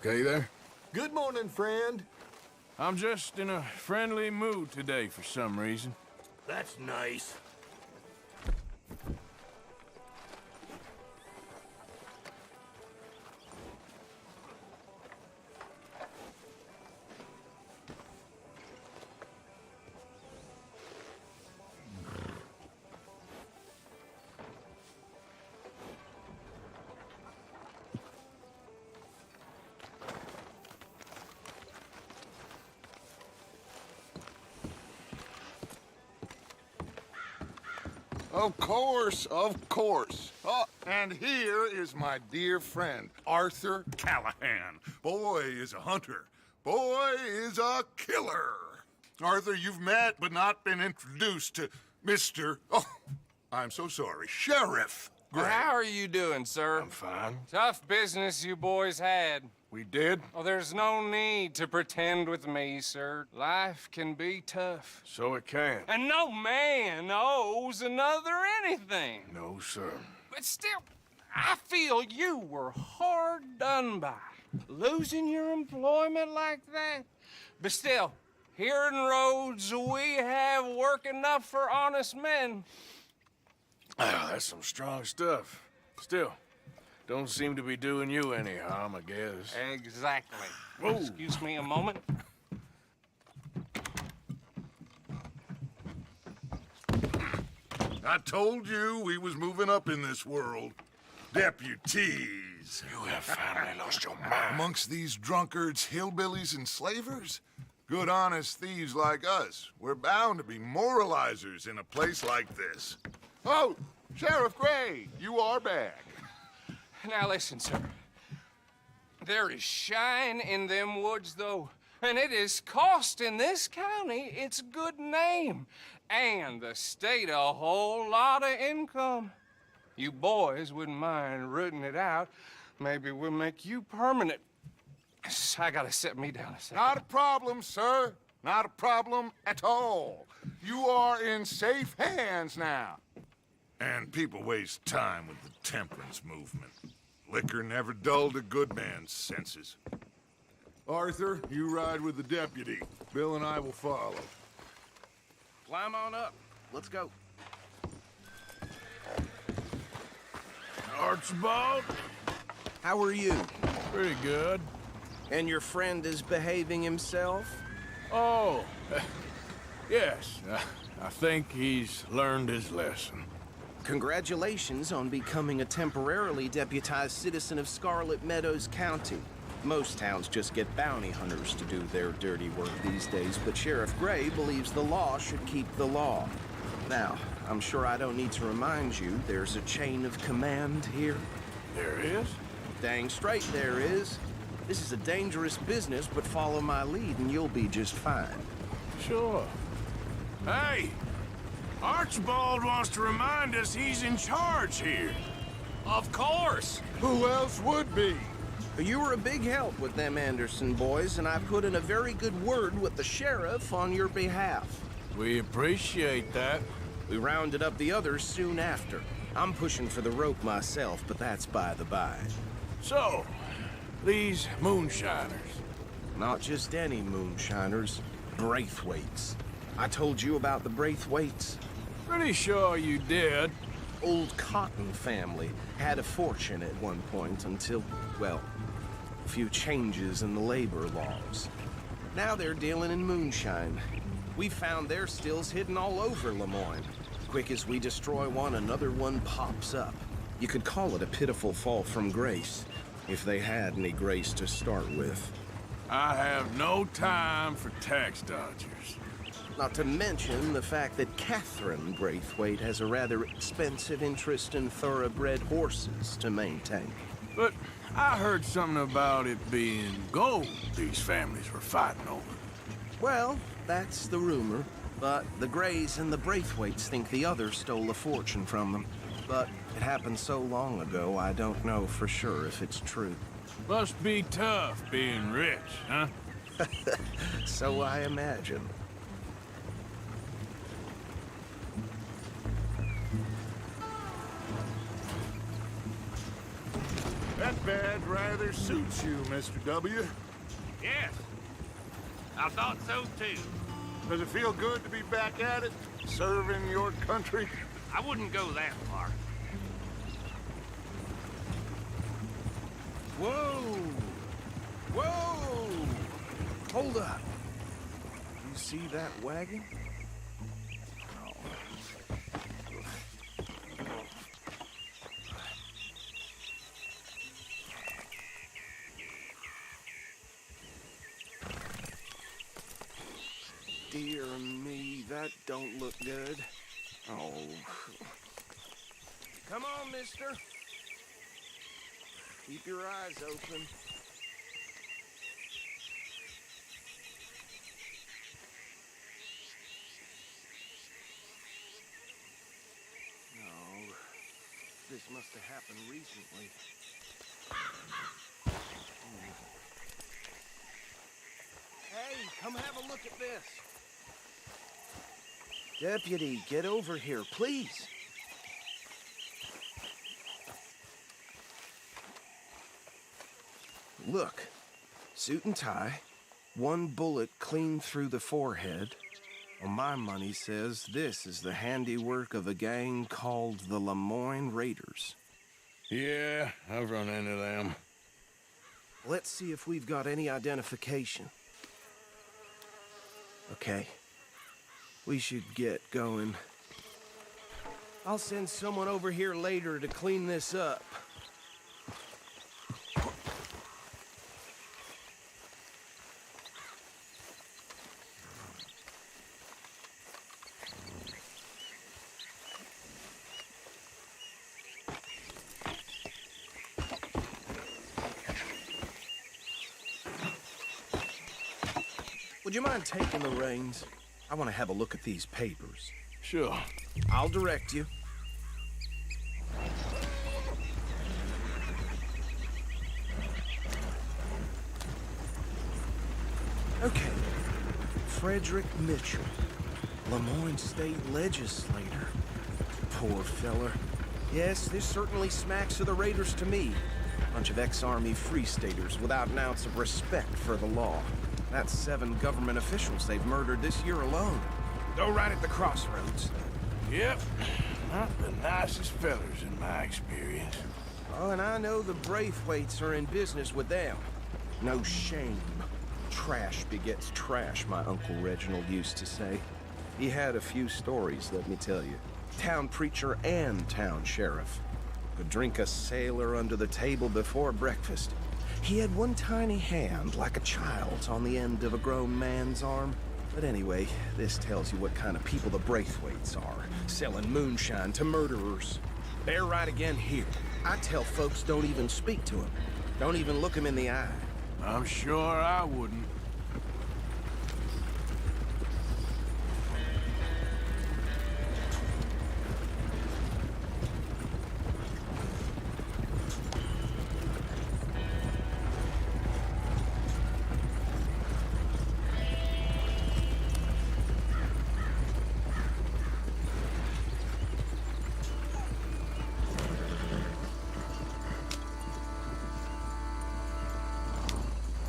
okay there? Good morning, friend. I'm just in a friendly mood today for some reason. That's nice. Of course, of course. Oh, and here is my dear friend, Arthur Callahan. Boy is a hunter. Boy is a killer. Arthur, you've met but not been introduced to Mr. Oh, I'm so sorry, Sheriff Gray. How are you doing, sir? I'm fine. Tough business you boys had. We did? Oh, there's no need to pretend with me, sir. Life can be tough. So it can. And no man owes another anything. No, sir. But still, I feel you were hard done by. Losing your employment like that. But still, here in Rhodes, we have work enough for honest men. Ah, that's some strong stuff. Still, don't seem to be doing you any harm, I guess. Exactly. Whoa. Excuse me a moment. I told you we was moving up in this world. Deputies. You have finally lost your mind. Amongst these drunkards, hillbillies, and slavers? Good honest thieves like us. We're bound to be moralizers in a place like this. Oh, Sheriff Gray, you are back. Now listen, sir. There is shine in them woods, though, and it is costing this county its good name, and the state a whole lot of income. You boys wouldn't mind rooting it out. Maybe we'll make you permanent. I gotta set me down a second. Not a problem, sir. Not a problem at all. You are in safe hands now. And people waste time with the temperance movement. Liquor never dulled a good man's senses. Arthur, you ride with the deputy. Bill and I will follow. Climb on up. Let's go. Archibald? How are you? Pretty good. And your friend is behaving himself? Oh, yes. I think he's learned his lesson. Congratulations on becoming a temporarily deputized citizen of Scarlet Meadows County. Most towns just get bounty hunters to do their dirty work these days, but Sheriff Gray believes the law should keep the law. Now, I'm sure I don't need to remind you there's a chain of command here. There is? Dang straight there is. This is a dangerous business, but follow my lead and you'll be just fine. Sure. Hey! Archibald wants to remind us he's in charge here. Of course! Who else would be? You were a big help with them Anderson boys, and I put in a very good word with the sheriff on your behalf. We appreciate that. We rounded up the others soon after. I'm pushing for the rope myself, but that's by the by. So, these moonshiners. Not just any moonshiners, Braithwaites. I told you about the Braithwaites. Pretty sure you did. Old Cotton family had a fortune at one point until, well, a few changes in the labor laws. Now they're dealing in moonshine. We found their stills hidden all over Lemoyne. Quick as we destroy one, another one pops up. You could call it a pitiful fall from grace, if they had any grace to start with. I have no time for tax dodgers. Not to mention the fact that Catherine Braithwaite has a rather expensive interest in thoroughbred horses to maintain. But I heard something about it being gold these families were fighting over. Well, that's the rumor. But the Grays and the Braithwaites think the others stole a fortune from them. But it happened so long ago, I don't know for sure if it's true. Must be tough being rich, huh? So I imagine. That bad rather suits you, Mr. W. Yes. I thought so too. Does it feel good to be back at it, serving your country? I wouldn't go that far. Whoa! Whoa! Hold up. You see that wagon? Dear me, that don't look good. Oh. Come on, mister. Keep your eyes open. No. This must have happened recently. Hey, come have a look at this. Deputy, get over here, please. Look, suit and tie, one bullet clean through the forehead. Well, my money says this is the handiwork of a gang called the Lemoyne Raiders. Yeah, I've run into them. Let's see if we've got any identification. Okay. We should get going. I'll send someone over here later to clean this up. Would you mind taking the reins? I want to have a look at these papers. Sure. I'll direct you. Okay. Frederick Mitchell, Lemoyne State Legislator. Poor feller. Yes, this certainly smacks of the Raiders to me. Bunch of ex-Army Free Staters without an ounce of respect for the law. That's 7 government officials they've murdered this year alone. Go right at the crossroads. Yep. Not the nicest fellers in my experience. Oh, and I know the Braithwaites are in business with them. No shame. Trash begets trash, my Uncle Reginald used to say. He had a few stories, let me tell you. Town preacher and town sheriff. Could drink a sailor under the table before breakfast. He had one tiny hand, like a child's, on the end of a grown man's arm. But anyway, this tells you what kind of people the Braithwaites are. Selling moonshine to murderers. They're right again here. I tell folks don't even speak to him. Don't even look him in the eye. I'm sure I wouldn't.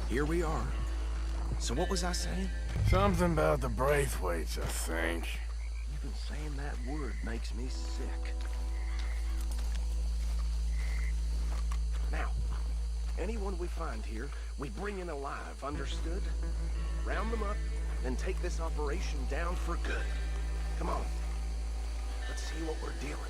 Here we are. So what was I saying? Something about the Braithwaites, I think. Even saying that word makes me sick. Now, anyone we find here, we bring in alive, understood? Round them up, then take this operation down for good. Come on. Let's see what we're dealing with.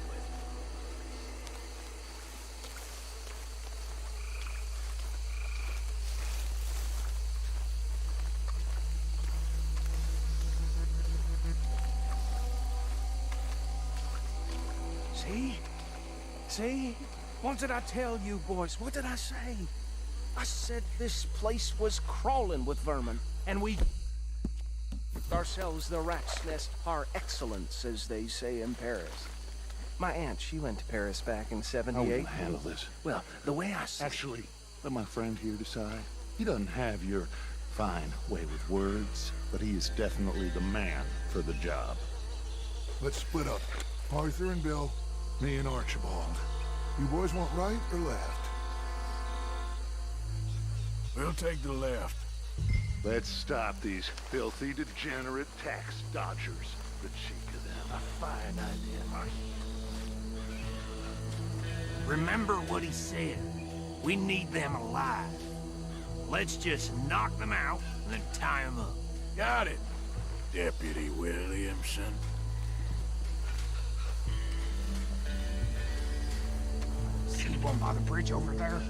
See? See? What did I tell you, boys? What did I say? I said this place was crawling with vermin, and we ourselves the rat's nest par excellence, as they say in Paris. My aunt, she went to Paris back in '78. I will handle this. Well, the way I see Actually, let my friend here decide. He doesn't have your fine way with words, but he is definitely the man for the job. Let's split up. Arthur and Bill, me and Archibald. You boys want right or left? We'll take the left. Let's stop these filthy, degenerate tax dodgers. The cheek of them. A fine idea. Remember what he said. We need them alive. Let's just knock them out and then tie them up. Got it, Deputy Williamson. See one by the bridge over there?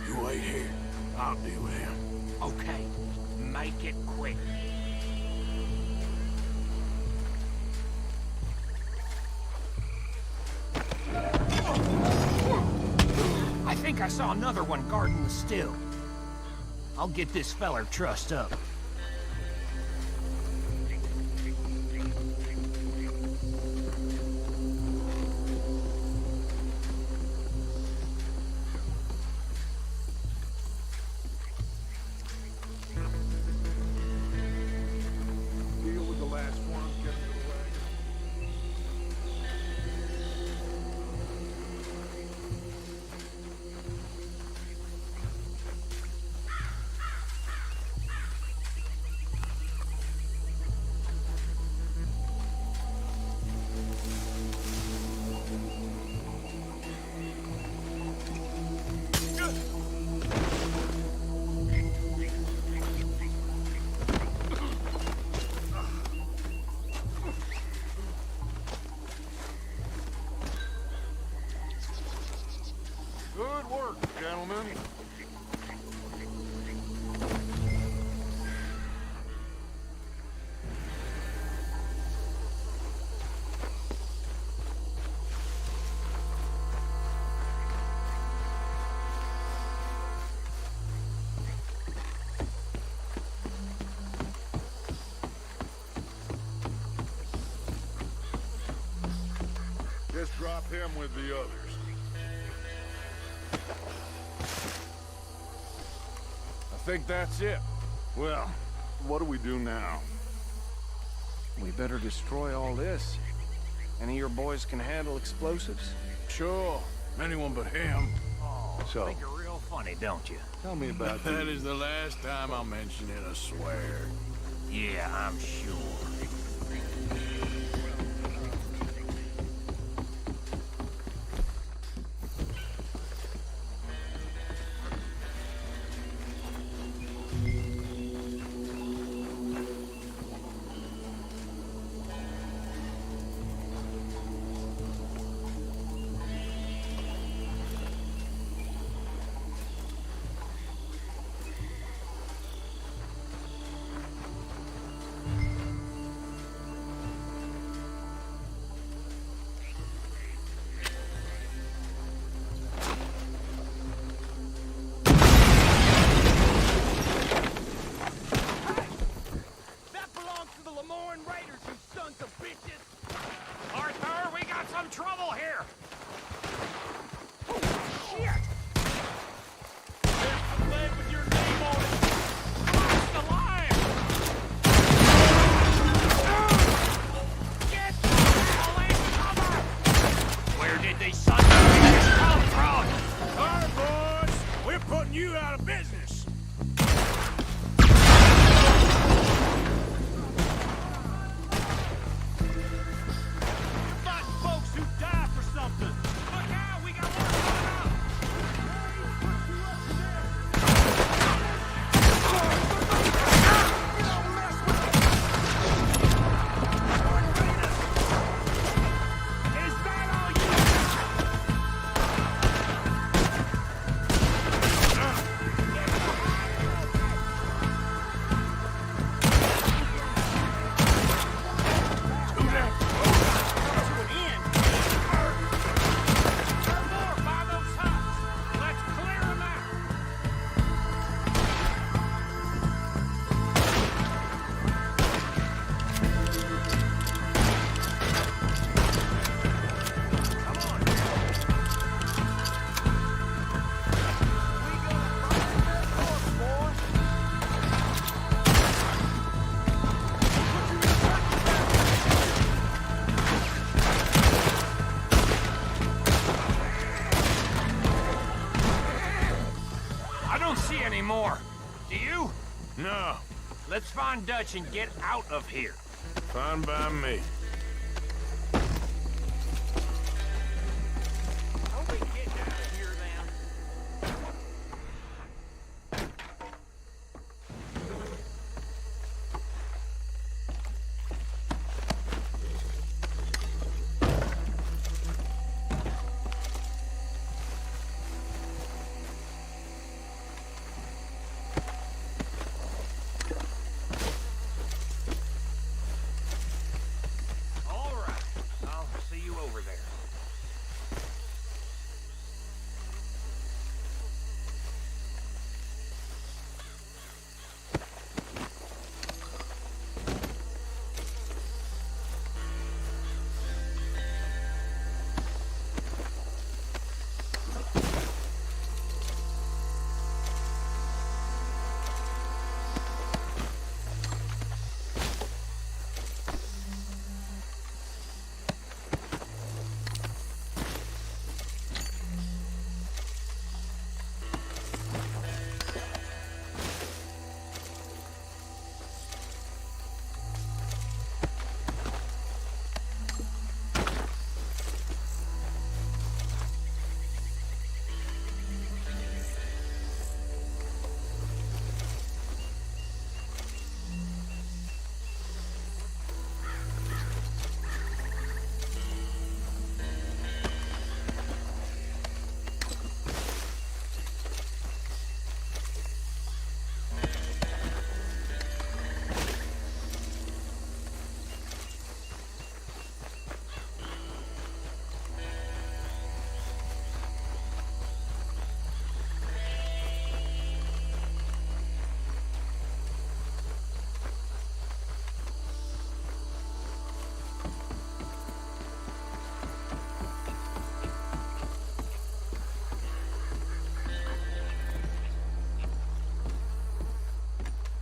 You wait here. I'll deal with him. Okay, make it quick. I think I saw another one guarding the still. I'll get this feller trussed up. Deal with the last one. Get him to the wagon. Good work, gentlemen. Just drop him with the others. I think that's it. Well, what do we do now? We better destroy all this. Any of your boys can handle explosives? Sure. Anyone but him. So, Think you're real funny, don't you? tell me about That is the last time I'll mention it, I swear. Yeah, I'm sure. Arthur, we got some trouble here! Oh, shit! There's the flag with your name on it! Cross the line! Get the hell in cover! Where did these sons of bitches come from? All right, boys. We're putting you out of business. Let's find Dutch and get out of here. Fine by me. Are we getting out of here then? All right. I'll see you over there.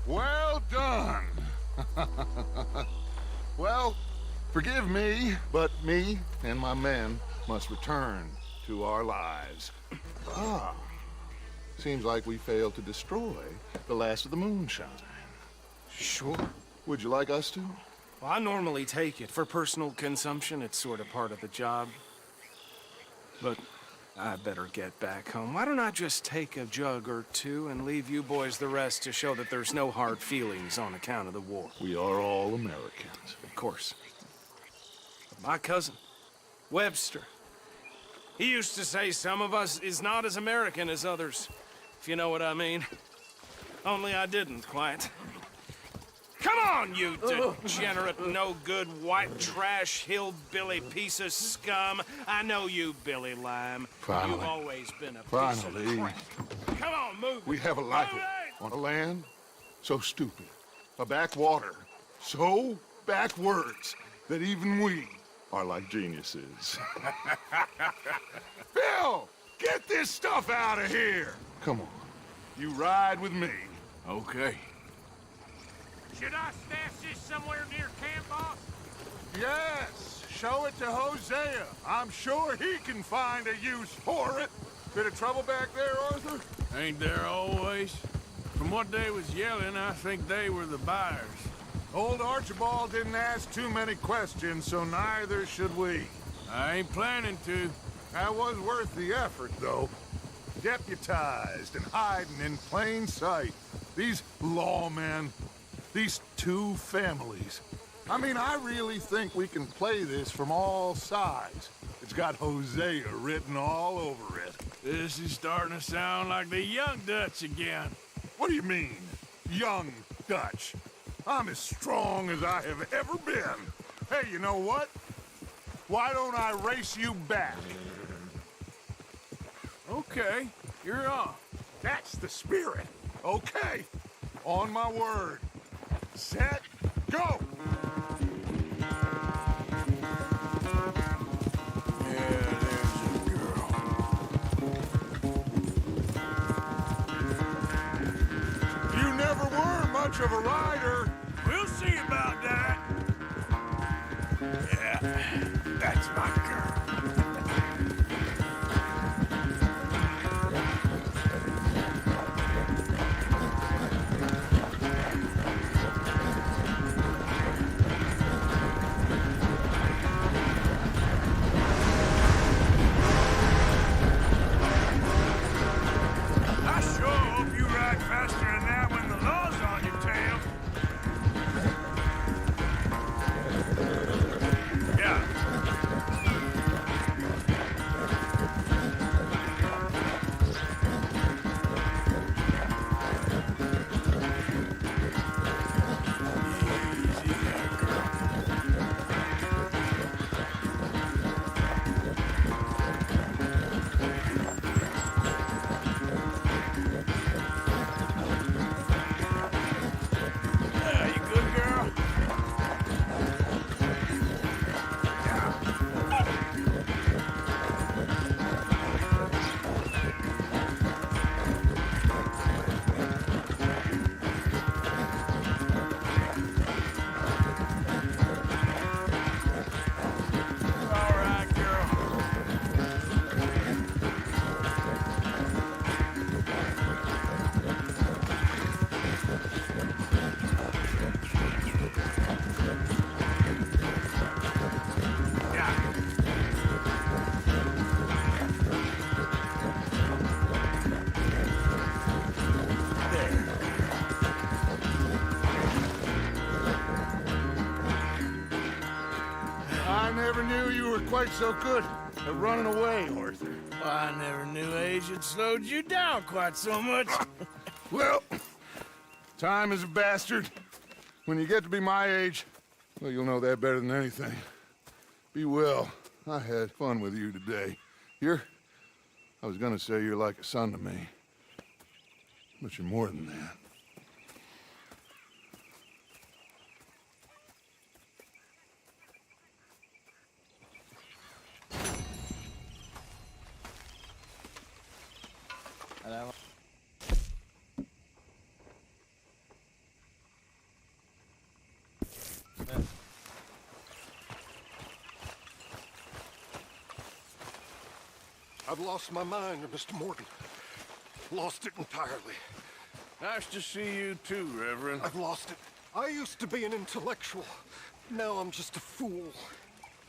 Well done. Well, forgive me, but me and my men must return to our lives. Ah, seems like we failed to destroy the last of the moonshine. Sure. Would you like us to? Well, I normally take it. For personal consumption, it's sort of part of the job. But I better get back home. Why don't I just take a jug or two and leave you boys the rest to show that there's no hard feelings on account of the war? We are all Americans. Of course. But my cousin, Webster, he used to say some of us is not as American as others, if you know what I mean. Only I didn't quite. Come on, you degenerate, no-good, white trash, hillbilly piece of scum. I know you, Billy Lime. Finally. You've always been a piece Finally. of crap. Come on, move We it. have a life Move it! on a land so stupid, a backwater so backwards that even we are like geniuses. Bill, get this stuff out of here. Come on, you ride with me. Okay. Should I stash this somewhere near camp, boss? Yes, show it to Hosea. I'm sure he can find a use for it. Bit of trouble back there, Arthur? Ain't there always? From what they was yelling, I think they were the buyers. Old Archibald didn't ask too many questions, so neither should we. I ain't planning to. That was worth the effort, though. Deputized and hiding in plain sight. These lawmen, these two families. I mean, I really think we can play this from all sides. It's got Hosea written all over it. This is starting to sound like the young Dutch again. What do you mean, young Dutch? I'm as strong as I have ever been. Hey, you know what? Why don't I race you back? Okay, you're on. That's the spirit. Okay, on my word. Set, go! Yeah, there's a girl. You never were much of a rider. We'll see about that. Yeah, that's my girl. quite so good at running away, Arthur. I never knew age had slowed you down quite so much. Well, time is a bastard. When you get to be my age, well, you'll know that better than anything. Be well. I had fun with you today. I was gonna say you're like a son to me. But you're more than that. Hello. I've lost my mind, Mr. Morgan. Lost it entirely. Nice to see you too, Reverend. I've lost it. I used to be an intellectual. Now I'm just a fool.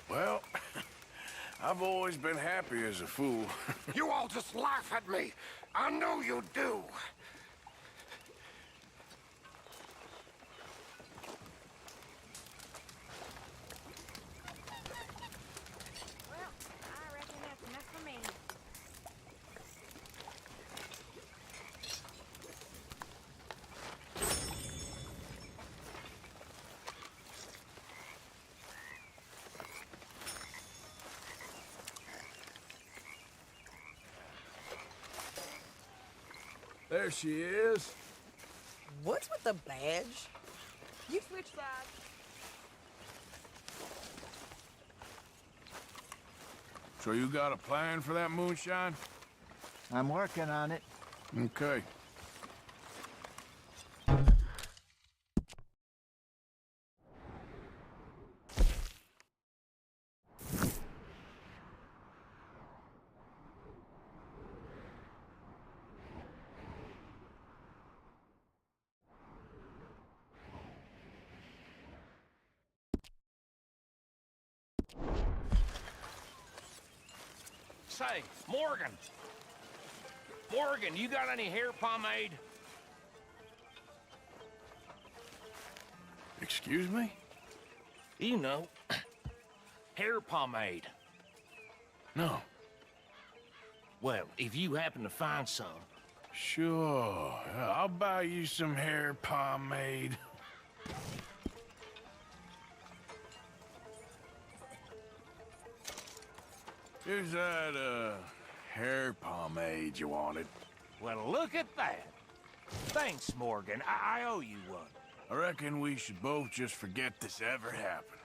Well, I've always been happy as a fool. You all just laugh at me. I know you do. Well, I reckon that's enough for me. There she is. What's with the badge? You switch sides. So you got a plan for that moonshine? I'm working on it. Okay. Say, Morgan. Morgan, you got any hair pomade? Excuse me? You know, hair pomade. No. Well, if you happen to find some. Sure. I'll buy you some hair pomade. Here's that, hair pomade you wanted. Well, look at that. Thanks, Morgan. I owe you one. I reckon we should both just forget this ever happened.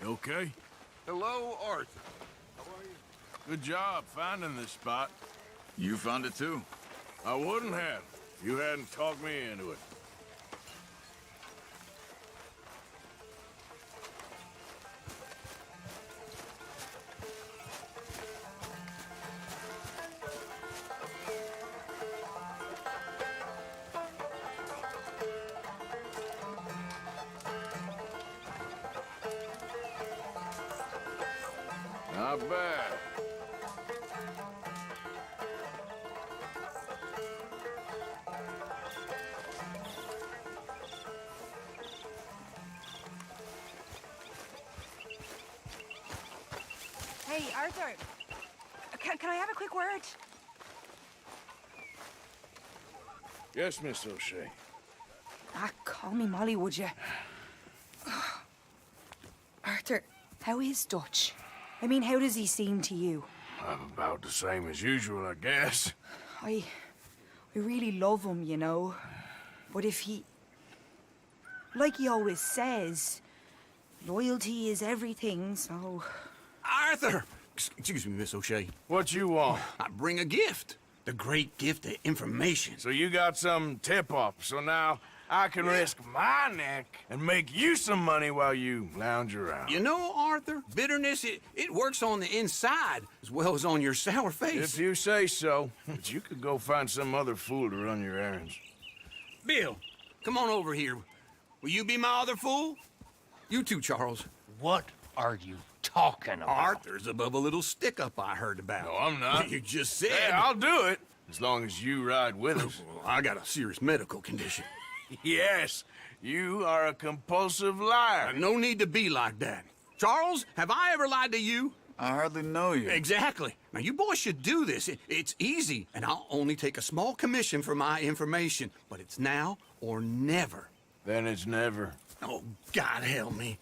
You okay? Hello, Arthur. Good job finding this spot. You found it too. I wouldn't have if you hadn't talked me into it. Not bad. Hey, Arthur. Can I have a quick word? Yes, Miss O'Shea. Call me Molly, would you? Arthur, how is Dutch? I mean, how does he seem to you? About the same as usual, I guess. I really love him, you know. But if he... Like he always says, loyalty is everything, so... Arthur! Excuse me, Miss O'Shea. What you want? I bring a gift. The great gift of information. So you got some tip-off, so now I can risk my neck and make you some money while you lounge around. You know, Arthur, bitterness, it works on the inside as well as on your sour face. If you say so. But you could go find some other fool to run your errands. Bill, come on over here. Will you be my other fool? You too, Charles. What are you talking about? Arthur's above a little stick-up I heard about. No, I'm not. You just said... Hey, I'll do it, as long as you ride with us. Well, I got a serious medical condition. Yes, you are a compulsive liar. No need to be like that. Charles, have I ever lied to you? I hardly know you. Exactly. Now, you boys should do this. It's easy, and I'll only take a small commission for my information. But it's now or never. Then it's never. Oh, God help me.